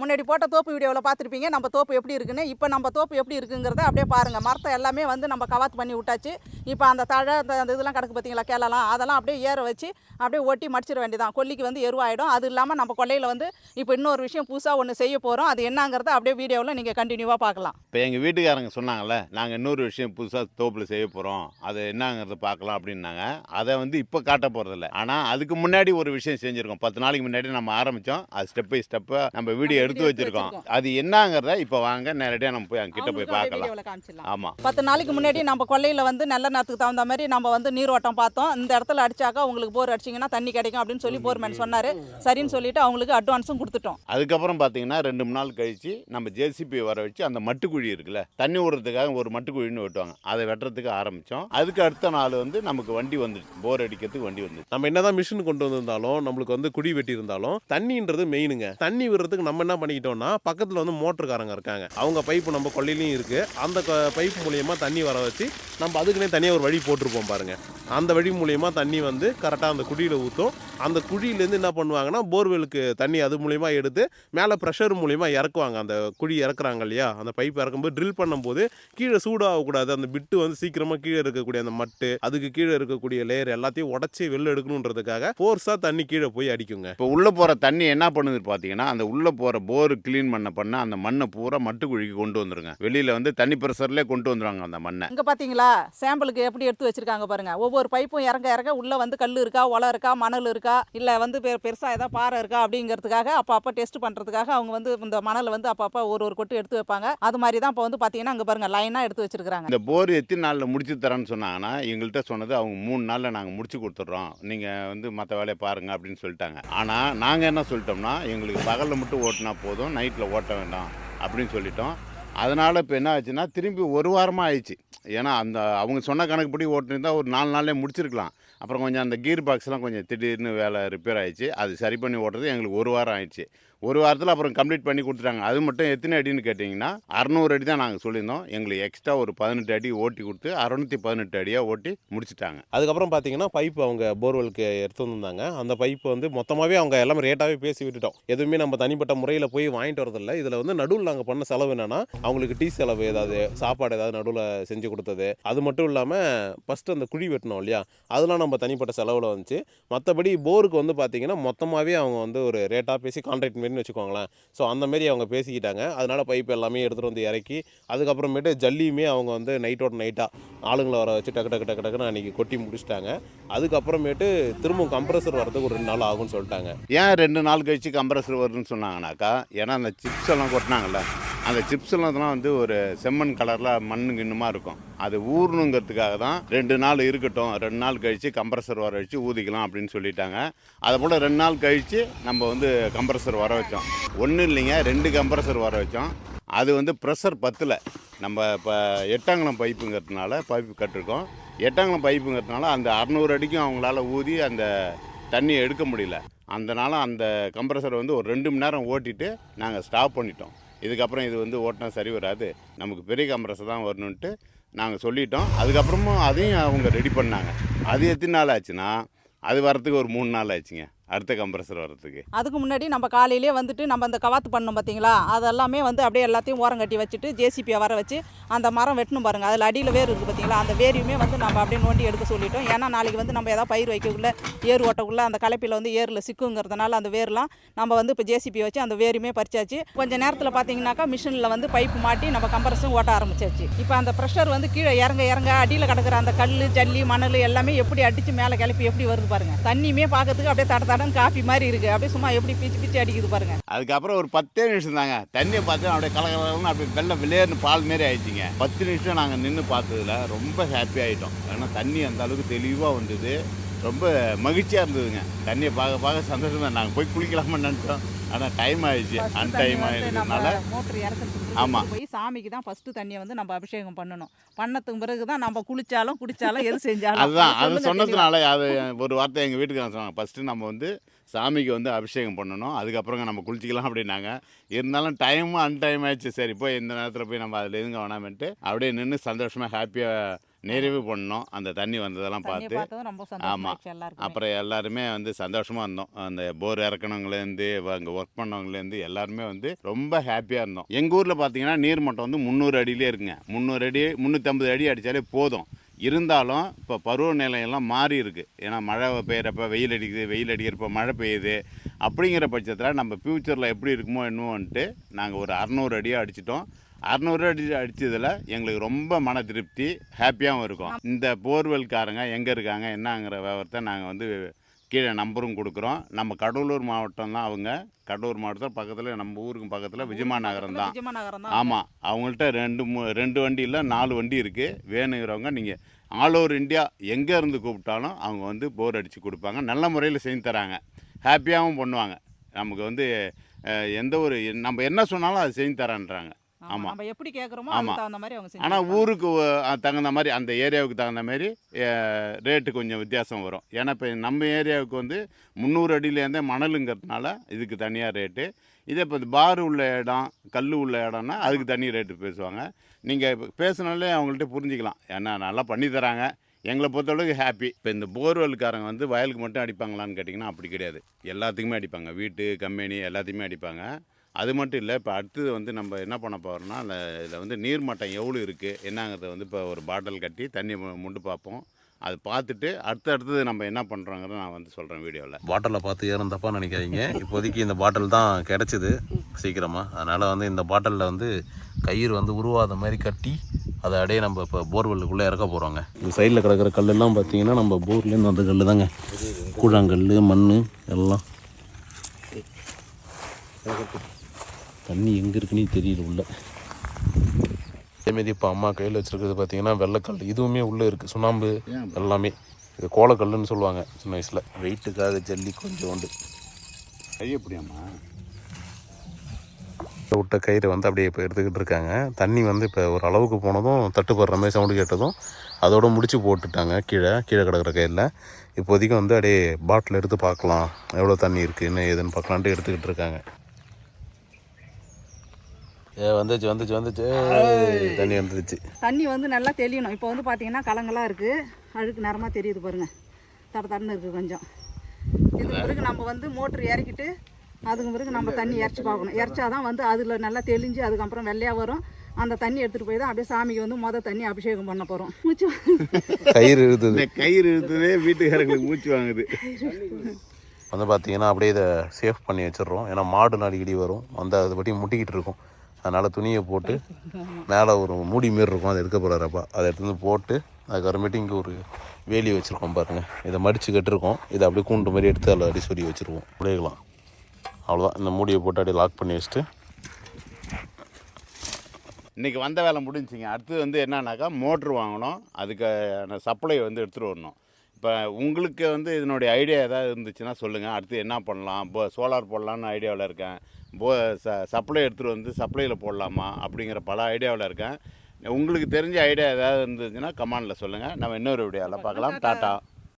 முன்னாடி போட்ட தோப்பு வீடியோவில் பார்த்துருப்பீங்க நம்ம தோப்பு எப்படி இருக்குன்னு. இப்போ நம்ம தோப்பு எப்படி இருக்குங்கிறத அப்படியே பாருங்கள். மரத்தை எல்லாமே வந்து நம்ம கவாத்து பண்ணி விட்டாச்சு. இப்போ அந்த தழை அந்த இதெல்லாம் கிடக்கு பார்த்தீங்களா, கேளலாம், அதெல்லாம் அப்படியே ஏற வச்சு அப்படியே ஒட்டி மடிச்சிட வேண்டியதான். கொல்லிக்கு வந்து எருவாயிடும். அது இல்லாமல் நம்ம கொல்லையில் வந்து இப்போ இன்னொரு விஷயம் புதுசாக ஒன்று செய்ய போகிறோம். அது என்னங்கிறத அப்படியே வீடியோவில் நீங்கள் கண்டினியூவாக பார்க்கலாம். இப்போ எங்கள் வீட்டுக்காரங்க சொன்னாங்கல்ல, நாங்கள் இன்னொரு விஷயம் புதுசாக தோப்பில் செய்ய போகிறோம், அது என்னங்கிறத பார்க்கலாம் அப்படின்னாங்க. அதை வந்து இப்போ காட்ட போகிறதில்ல. ஆனால் அதுக்கு முன்னாடி ஒரு விஷயம் செஞ்சுருக்கோம். 10 நாளைக்கு முன்னாடி நம்ம ஆரம்பித்தோம். அது ஸ்டெப் பை ஸ்டெப்பாக நம்ம வீடியோ எடுத்து வச்சுருக்கோம். அது என்னங்கிறத இப்போ வாங்க நேரடியாக நம்ம போய் அங்கிட்ட போய் பார்க்கலாம். ஆமாம், 10 நாளைக்கு முன்னாடி நம்ம கொல்லையில் வந்து நல்ல நேரத்துக்கு தகுந்த மாதிரி நம்ம வந்து நீரோட்டம் பார்த்தோம். இந்த இடத்துல அடிச்சாக்கா உங்களுக்கு போர் அடிச்சிங்கன்னா தண்ணி கிடைக்கும் அப்படின்னு சொல்லி போர்மேன் சொன்னார். சரின்னு சொல்லிட்டு அவங்களுக்கு அட்வான்ஸும் கொடுத்துட்டோம். அதுக்கப்புறம் பார்த்தீங்கன்னா 2 நாள் கழிச்சு நம்ம ஜேசிபி வர வச்சு அந்த மட்டுக்குழி இருக்குல்ல, தண்ணி விடுறதுக்காக ஒரு மட்டுக்குழின்னு வெட்டுவாங்க, அதை வெட்டுறதுக்கு ஆரம்பித்தோம். அதுக்கு அடுத்த நாள் வந்து நமக்கு வண்டி வந்துடுச்சு, போர் அடிக்கிறதுக்கு வண்டி வந்துச்சு. நம்ம என்னதான் மிஷின் கொண்டு வந்திருந்தாலும் நம்மளுக்கு வந்து குடி வெட்டி இருந்தாலும் தண்ணின்றது மெயினுங்க. தண்ணி விடுறதுக்கு நம்ம என்ன பண்ணிக்கிட்டோம்னா பக்கத்தில் வந்து மோட்டருக்காரங்க இருக்காங்க, அவங்க பைப்பு நம்ம கொள்ளையிலையும் இருக்கு. அந்த பைப் மூலியமாக தண்ணி வர வச்சு நம்ம அதுக்குன்னே தனியாக ஒரு வழி போட்டிருப்போம் பாருங்க. அந்த வழி மூலியமாக தண்ணி வந்து கரெக்டாக அந்த குழியில் ஊற்றும். அந்த குழியிலேருந்து என்ன பண்ணுவாங்கன்னா போர்வெலுக்கு தண்ணி அது மூலியமா எடுத்து மேலே ப்ரெஷர் மூலியமா இறக்குவாங்க. அந்த குழி இறக்குறாங்க இல்லையா, அந்த பைப் இறக்கும்போது ட்ரில் பண்ணும்போது கீழே சூடாகக்கூடாது. அந்த பிட்டு வந்து சீக்கிரமாக கீழே இருக்கக்கூடிய அந்த மட்டு, அதுக்கு கீழே இருக்கக்கூடிய லேயர் எல்லாத்தையும் உடச்சி வெளில எடுக்கணுன்றதுக்காக ஃபோர்ஸாக தண்ணி கீழே போய் அடிக்குங்க. இப்போ உள்ளே போகிற தண்ணி என்ன பண்ணுது பார்த்தீங்கன்னா, அந்த உள்ளே போகிற போர் க்ளீன் பண்ண அந்த மண்ணை பூரா மட்டுக்குழிக்கு கொண்டு வந்துருங்க. வெளியில் வந்து தண்ணி ப்ரெஷர்லேயே கொண்டு வந்துடுவாங்க அந்த மண்ணை. இங்கே பார்த்தீங்களா சாம்பிளுக்கு எப்படி எடுத்து வச்சிருக்காங்க பாருங்க. ஒவ்வொரு பைப்பும் இறங்க இறங்க உள்ளே வந்து கல் இருக்கா, உலை இருக்கா, மணல் இருக்கா, இல்லை வந்து பெருசாக ஏதாவது பாறை இருக்கா அப்படிங்கிறதுக்காக அப்போ டெஸ்ட் பண்ணுறதுக்காக அவங்க வந்து இந்த மணலை வந்து அப்போ ஒரு கொட்டு எடுத்து வைப்பாங்க. அது மாதிரி தான் இப்போ வந்து பார்த்தீங்கன்னா அங்கே பாருங்க லைனாக எடுத்து வச்சிருக்காங்க. இந்த போர் எத்தனை நாளில் முடிச்சு தரேன்னு சொன்னாங்கன்னா, எங்கள்கிட்ட சொன்னது அவங்க 3 நாளில் நாங்கள் முடிச்சு கொடுத்துட்றோம், நீங்கள் வந்து மற்ற வேலையை பாருங்கள் அப்படின்னு சொல்லிட்டாங்க. ஆனால் நாங்கள் என்ன சொல்லிட்டோம்னா, எங்களுக்கு பகலில் மட்டும் ஓட்டினா போதும், நைட்டில் ஓட்ட வேண்டாம் அப்படின்னு சொல்லிட்டோம். அதனால் இப்போ என்ன ஆச்சுன்னா திரும்பி ஒரு வாரமாக ஆயிடுச்சு. ஏன்னா அந்த அவங்க சொன்ன கணக்குப்படி ஓட்டிருந்தா ஒரு 4 நாள்லேயே முடிச்சிருக்கலாம். அப்புறம் கொஞ்சம் அந்த கீர் பாக்ஸ்லாம் கொஞ்சம் திடீர்னு வேலை ரிப்பேர் ஆயிடுச்சு. அது சரி பண்ணி ஓட்டுறது எங்களுக்கு ஒரு வாரம் ஆயிடுச்சு. ஒரு வாரத்தில் அப்புறம் கம்ப்ளீட் பண்ணி கொடுத்துட்டாங்க. அது மட்டும் எத்தனை அடின்னு கேட்டிங்கன்னா 600 அடி தான் நாங்கள் சொல்லியிருந்தோம். எங்களுக்கு எக்ஸ்ட்ரா ஒரு 18 அடி ஓட்டி கொடுத்து 618 அடியாக ஓட்டி முடிச்சுட்டாங்க. அதுக்கப்புறம் பார்த்தீங்கன்னா பைப்பு அவங்க போர்வெலுக்கு எடுத்து வந்தாங்க. அந்த பைப்பு வந்து மொத்தமாகவே அவங்க எல்லாமே ரேட்டாகவே பேசி விட்டுட்டோம். எதுவுமே நம்ம தனிப்பட்ட முறையில் போய் வாங்கிட்டு வரதில்லை. இதில் வந்து நடுவில் நாங்கள் பண்ண செலவு என்னென்னா, அவங்களுக்கு டீ செலவு, ஏதாவது சாப்பாடு ஏதாவது நடுவில் செஞ்சு கொடுத்தது, அது மட்டும் இல்லாமல் ஃபஸ்ட்டு அந்த குழி வெட்டணும் இல்லையா, அதெல்லாம் நம்ம தனிப்பட்ட செலவில் வந்துச்சு. மற்றபடி போருக்கு வந்து பார்த்தீங்கன்னா மொத்தமாகவே அவங்க வந்து ஒரு ரேட்டாக பேசி கான்ட்ராக்ட் மாரி வச்சுக்கோங்களேன். ஸோ அந்த மாரி அவங்க பேசிக்கிட்டாங்க. அதனால பைப் எல்லாமே எடுத்துகிட்டு வந்து இறக்கி அதுக்கப்புறமேட்டு ஜல்லியுமே அவங்க வந்து நைட்டோட நைட்டாக ஆளுங்களை வர வச்சு டக்குன்னு அன்றைக்கி கொட்டி முடிச்சிட்டாங்க. அதுக்கப்புறமேட்டு திரும்ப கம்ப்ரஸர் வரதுக்கு ஒரு 2 நாள் ஆகும்னு சொல்லிட்டாங்க. ஏன் 2 நாள் கழிச்சு கம்ப்ரஸர் வருதுன்னு சொன்னாங்கனாக்கா, ஏன்னா அந்த சிப்ஸ் எல்லாம் கொட்டினாங்கல்ல, அந்த சிப்ஸ் எல்லாம் வந்து ஒரு செம்மண் கலரில் மண்ணு கிண்ணுமா இருக்கும். அது ஊறணுங்கிறதுக்காக தான் 2 நாள் இருக்கட்டும், 2 நாள் கழித்து கம்ப்ரஸர் வர வச்சு ஊதிக்கலாம் அப்படின்னு சொல்லிட்டாங்க. அதை போல் 2 நாள் கழித்து நம்ம வந்து கம்ப்ரஸர் வர வச்சோம். ஒன்றும் இல்லைங்க, 2 கம்ப்ரஸர் வர வச்சோம். அது வந்து ப்ரெஷர் பத்தில் நம்ம இப்போ 8 பைப்புங்கிறதுனால பைப்பு கட்டிருக்கோம். 8 பைப்புங்கிறதுனால அந்த 600 அடிக்கும் அவங்களால ஊதி அந்த தண்ணியை எடுக்க முடியல. அதனால் அந்த கம்ப்ரஸரை வந்து ஒரு 2 மணி நேரம் ஓட்டிட்டு நாங்கள் ஸ்டாப் பண்ணிட்டோம். இதுக்கப்புறம் இது வந்து ஓட்டினா சரி வராது, நமக்கு பெரிய கம்ப்ரஸர் தான் வரணுன்ட்டு நாங்கள் சொல்லிட்டோம். அதுக்கப்புறமும் அதையும் அவங்க ரெடி பண்ணாங்க. அது எத்தனை நாள் ஆச்சுன்னா, அது வரத்துக்கு ஒரு 3 நாள் ஆச்சுங்க, அடுத்த கம்ப்ரஸர் வரதுக்கு. அதுக்கு முன்னாடி நம்ம காலையிலே வந்துட்டு நம்ம அந்த கவாத்து பண்ணோம் பார்த்தீங்களா, அதெல்லாமே வந்து அப்படியே எல்லாத்தையும் ஓரம் கட்டி வச்சுட்டு ஜேசிபியை வர வச்சு அந்த மரம் வெட்டணும் பாருங்கள். அதில் அடியில் வேர் இருக்குது பார்த்தீங்களா, அந்த வேரையுமே வந்து நம்ம அப்படியே நோண்டி எடுக்க சொல்லிட்டோம். ஏன்னா நாளைக்கு வந்து நம்ம ஏதாவது பயிர் வைக்கக்குள்ளே ஏர் ஓட்டக்குள்ளே அந்த கலப்பில் வந்து ஏரில் சிக்குங்கிறதுனால அந்த வேர்லாம் நம்ம வந்து இப்போ ஜேசிபி வச்சு அந்த வேருமே பறிச்சாச்சு. கொஞ்சம் நேரத்தில் பார்த்தீங்கன்னாக்கா மிஷினில் வந்து பைப்பு மாட்டி நம்ம கம்ப்ரஸரும் ஓட்ட ஆரம்பிச்சாச்சு. இப்போ அந்த ப்ரெஷர் வந்து கீழே இறங்க அடியில் கிடக்கிற அந்த கல், ஜல்லி, மணல் எல்லாமே எப்படி அடித்து மேலே கிளப்பி எப்படி வருது பாருங்கள். தண்ணியுமே பார்க்கறதுக்கு அப்படியே தடன்னு காஃபி மாதிரி இருக்குது. அப்படியே சும்மா எப்படி பிச்சு அடிக்குது பாருங்கள். அதுக்கப்புறம் ஒரு 10 நிமிஷம் தாங்க தண்ணியை பார்த்து அப்படியே கலகலன்னு அப்படியே வெள்ளை விளையாடுன்னு பால் மாரி ஆயிடுச்சிங்க. 10 நிமிஷம் நாங்கள் நின்று பார்த்ததுல ரொம்ப ஹாப்பி ஆகிட்டோம். ஏன்னா தண்ணி அந்த அளவுக்கு தெளிவாக வந்தது, ரொம்ப மகிழ்ச்சியாக இருந்ததுங்க. தண்ணியை பார்க்க சந்தோஷம் தான். நாங்கள் போய் குளிக்கலாமான்னு நினச்சோம், ஆனால் டைம் ஆயிடுச்சு. அன்டைம் ஆகிடுறதுனால மோட்டர் இறக்கிறதுக்கு ஆமாம், போய் சாமிக்கு தான் ஃபஸ்ட்டு தண்ணியை வந்து நம்ம அபிஷேகம் பண்ணணும். பண்ணதுக்கு பிறகு தான் நம்ம குளிச்சாலும் குடித்தாலும் எது செஞ்சாலும். அதுதான் அது சொன்னதுனால அது ஒரு வார்த்தை எங்கள் வீட்டுக்கு சொன்னாங்க, ஃபஸ்ட்டு நம்ம வந்து சாமிக்கு வந்து அபிஷேகம் பண்ணணும், அதுக்கப்புறங்க நம்ம குளிச்சிக்கலாம் அப்படின்னாங்க. இருந்தாலும் டைமும் அன்டைம் ஆயிடுச்சு. சரி போய் இந்த நேரத்தில் போய் நம்ம அதில் எதுங்க வேணாமன்ட்டு அப்படியே நின்று சந்தோஷமாக ஹாப்பியாக நிறைவு பண்ணோம் அந்த தண்ணி வந்ததெல்லாம் தண்ணியை பார்த்து. பார்த்ததும் ரொம்ப சந்தோஷமாயிடுச்சு எல்லாருக்கும். அப்புறம் எல்லாருமே வந்து சந்தோஷமாக இருந்தோம். அந்த போர் இறக்குனவங்களேருந்து அங்கே ஒர்க் பண்ணவங்களேருந்து எல்லாருமே வந்து ரொம்ப ஹாப்பியாக இருந்தோம். எங்கள் ஊரில் பார்த்தீங்கன்னா நீர்மட்டம் வந்து 300 அடியிலே இருக்குங்க. 300 அடி 350 அடி அடித்தாலே போதும். இருந்தாலும் இப்போ பருவநிலையெல்லாம் மாறி இருக்குது. ஏன்னா மழை பெய்கிறப்ப வெயில் அடிக்குது, வெயில் அடிக்கிறப்ப மழை பெய்யுது. அப்படிங்கிற பட்சத்தில் நம்ம ஃப்யூச்சரில் எப்படி இருக்குமோ என்னவோன்ட்டு நாங்கள் ஒரு 600 அடியாக அடிச்சிட்டோம். 600 அடி அடித்ததில் எங்களுக்கு ரொம்ப மன திருப்தி, ஹாப்பியாகவும் இருக்கும். இந்த போர்வெல்காரங்க எங்கே இருக்காங்க என்னங்கிற விவரத்தை நாங்கள் வந்து கீழே நம்பரும் கொடுக்குறோம். நம்ம கடலூர் மாவட்டம் தான் அவங்க. கடலூர் மாவட்டத்தில் பக்கத்தில் நம்ம ஊருக்கு பக்கத்தில் விஜயமாநகரம் தான். விஜயமாநகரம் ஆமாம், அவங்கள்ட்ட 2 வண்டி இல்லை 4 வண்டி இருக்குது. வேணுங்கிறவங்க நீங்கள் ஆல் ஓவர் இந்தியா எங்கே இருந்து கூப்பிட்டாலும் அவங்க வந்து போர் அடித்து கொடுப்பாங்க. நல்ல முறையில் செஞ்சு தராங்க, ஹாப்பியாகவும் பண்ணுவாங்க. நமக்கு வந்து எந்த ஒரு நம்ம என்ன சொன்னாலும் அது செஞ்சு தரேன்றாங்க. ஆமாம், நம்ம எப்படி கேட்குறோமோ அதுக்கு தகுந்த மாதிரி அவங்க செஞ்சு ஆனால் ஊருக்கு தகுந்த மாதிரி அந்த ஏரியாவுக்கு தகுந்த மாதிரி ரேட்டு கொஞ்சம் வித்தியாசம் வரும். ஏன்னா இப்போ நம்ம ஏரியாவுக்கு வந்து 300 அடியிலேருந்தே மணலுங்கிறதுனால இதுக்கு தனியாக ரேட்டு. இதே இப்போ இந்த பார் உள்ள இடம், கல் உள்ள இடம்னா அதுக்கு தனி ரேட்டு பேசுவாங்க. நீங்கள் இப்போ பேசினாலே அவங்கள்ட்ட புரிஞ்சிக்கலாம். ஏன்னா நல்லா பண்ணி தராங்க. எங்களை பொறுத்தளவுக்கு ஹாப்பி. இப்போ இந்த போர்வெல்காரங்க வந்து வயலுக்கு மட்டும் அடிப்பாங்களான்னு கேட்டிங்கன்னா அப்படி கிடையாது. எல்லாத்துக்குமே அடிப்பாங்க. வீட்டு, கம்பெனி எல்லாத்தையுமே அடிப்பாங்க. அது மட்டும் இல்லை, இப்போ அடுத்தது வந்து நம்ம என்ன பண்ண போகிறோம்னா அந்த இதில் வந்து நீர்மட்டம் எவ்வளோ இருக்குது என்னங்கிறத வந்து இப்போ ஒரு பாட்டில் கட்டி தண்ணி மொண்டு பார்ப்போம். அது பார்த்துட்டு அடுத்தது நம்ம என்ன பண்ணுறோங்கிறத நான் வந்து சொல்கிறேன் வீடியோவில். பாட்டிலில் பார்த்து ஏறும் தப்பாக நினைக்காதீங்க. இப்போதைக்கு இந்த பாட்டில் தான் கிடச்சிது சீக்கிரமாக. அதனால் வந்து இந்த பாட்டிலில் வந்து கயிறு வந்து உருவாத மாதிரி கட்டி அதை அப்படியே நம்ம இப்போ போர்வெல்லுக்குள்ளே இறக்க போகிறோங்க. இந்த சைடில் கிடக்கிற கல்லெல்லாம் பார்த்தீங்கன்னா நம்ம போர்லேருந்து அந்த கல் தாங்க. கூழாங்கல், மண் எல்லாம். தண்ணி எங்கே இருக்குன்னே தெரியல உள்ள. அதேமாரி இப்போ அம்மா கையில் வச்சுருக்கிறது பார்த்தீங்கன்னா வெள்ளைக்கல். இதுவுமே உள்ளே இருக்குது, சுண்ணாம்பு எல்லாமே. இது கோலக்கல்லுன்னு சொல்லுவாங்க சின்ன வயசில். வெயிட்டுக்காக ஜல்லி கொஞ்சோண்டு. கை எப்படியாம்மா விட்ட கயிறு வந்து அப்படியே இப்போ எடுத்துக்கிட்டு இருக்காங்க. தண்ணி வந்து இப்போ ஒரு அளவுக்கு போனதும் தட்டுப்படுற மாதிரி சவுண்டு கேட்டதும் அதோட முடிச்சு போட்டுட்டாங்க கீழே கிடக்கிற கயிறில். இப்போதைக்கு வந்து அப்படியே பாட்டில் எடுத்து பார்க்கலாம் எவ்வளோ தண்ணி இருக்குது என்ன ஏதுன்னு பார்க்கலான்ட்டு எடுத்துக்கிட்டு இருக்காங்க. வந்துச்சு தண்ணி வந்துடுச்சு. தண்ணி வந்து நல்லா தெளியணும். இப்போ வந்து பார்த்தீங்கன்னா கலங்களாக இருக்குது, அழுக்கு நேரமாக தெரியுது பாருங்கள், தடன்னு இருக்குது கொஞ்சம். இதுக்கு பிறகு நம்ம வந்து மோட்ரு இறக்கிட்டு அதுக்கு பிறகு நம்ம தண்ணி இறச்சி பார்க்கணும். இறச்சா தான் வந்து அதில் நல்லா தெளிஞ்சு அதுக்கப்புறம் வெள்ளையாக வரும். அந்த தண்ணி எடுத்துகிட்டு போய் தான் அப்படியே சாமிக்கு வந்து தண்ணி அபிஷேகம் பண்ண போகிறோம். மூச்சு கயிறு இழுத்துது, கயிறு இழுத்துதே வீட்டுக்காரங்களுக்கு மூச்சு வாங்குது. வந்து பார்த்தீங்கன்னா அப்படியே இதை சேஃப் பண்ணி வச்சிடுறோம். ஏன்னா மாடு அடிக்கடி வரும், வந்து அதை பற்றி முட்டிக்கிட்டு இருக்கும். அதனால் துணியை போட்டு மேலே ஒரு மூடி மாரி இருக்கும், அதை எடுக்க போகிறாரப்பா. அதை எடுத்து போட்டு அதுக்கப்புறமேட்டு இங்கே ஒரு வேலி வச்சுருக்கோம் பாருங்கள். இதை மடித்து கட்டிருக்கோம். இதை அப்படியே கூண்டு மாதிரி எடுத்து அதில் அடி சொல்லி வச்சுருவோம். அப்படியேக்கலாம். அவ்வளோதான். இந்த மூடியை போட்டு அப்படியே லாக் பண்ணி வச்சுட்டு இன்றைக்கி வந்த வேலை முடிஞ்சிங்க. அடுத்தது வந்து என்னன்னாக்கா மோட்ரு வாங்கணும், அதுக்கு சப்ளை வந்து எடுத்துகிட்டு வரணும். இப்போ உங்களுக்கு வந்து இதனுடைய ஐடியா ஏதாவது இருந்துச்சுன்னா சொல்லுங்கள். அடுத்து என்ன பண்ணலாம், சோலார் போடலான்னு ஐடியாவில் இருக்கேன். சப்ளை எடுத்துகிட்டு வந்து சப்ளையில் போடலாமா அப்படிங்கிற பல ஐடியாவில் இருக்கேன். உங்களுக்கு தெரிஞ்ச ஐடியா ஏதாவது இருந்துச்சுன்னா கமெண்டில் சொல்லுங்கள். நம்ம இன்னொரு வீடியோவில் பார்க்கலாம். டாட்டா.